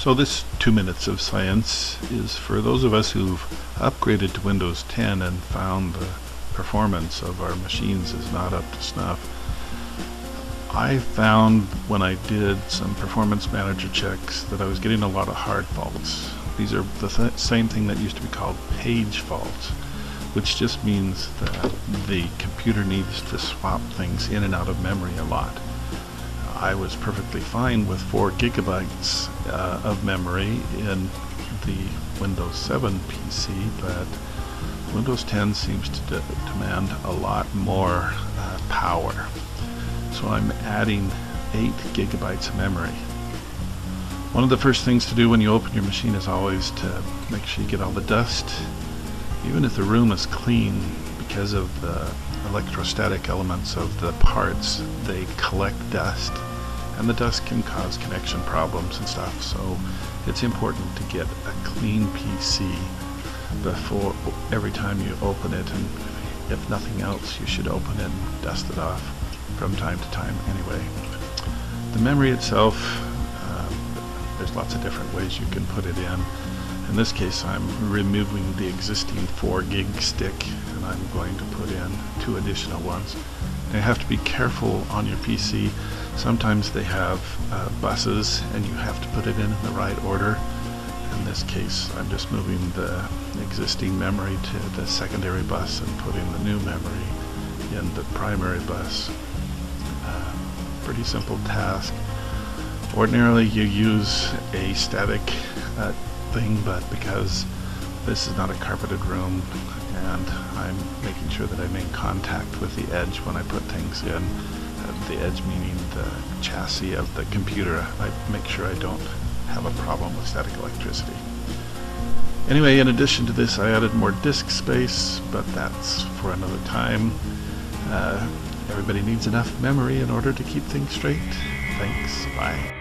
So this 2 minutes of science is for those of us who've upgraded to Windows 10 and found the performance of our machines is not up to snuff. I found when I did some performance manager checks that I was getting a lot of hard faults. These are the same thing that used to be called page faults, which just means that the computer needs to swap things in and out of memory a lot. I was perfectly fine with 4 gigabytes of memory in the Windows 7 PC, but Windows 10 seems to demand a lot more power. So I'm adding 8 gigabytes of memory. One of the first things to do when you open your machine is always to make sure you get all the dust. Even if the room is clean, because of the electrostatic elements of the parts, they collect dust, and the dust can cause connection problems and stuff. So it's important to get a clean PC before every time you open it, and if nothing else you should open it and dust it off from time to time anyway. The memory itself, there's lots of different ways you can put it in. In this case I'm removing the existing 4 gig stick and I'm going to put in 2 additional ones. Now you have to be careful on your PC. Sometimes they have buses and you have to put it in the right order. In this case I'm just moving the existing memory to the secondary bus and putting the new memory in the primary bus. Pretty simple task. Ordinarily you use a static thing, but because this is not a carpeted room and I'm making sure that I make contact with the edge when I put things in, the edge meaning the chassis of the computer, I make sure I don't have a problem with static electricity. Anyway, in addition to this I added more disk space, but that's for another time. Everybody needs enough memory in order to keep things straight. Thanks, bye.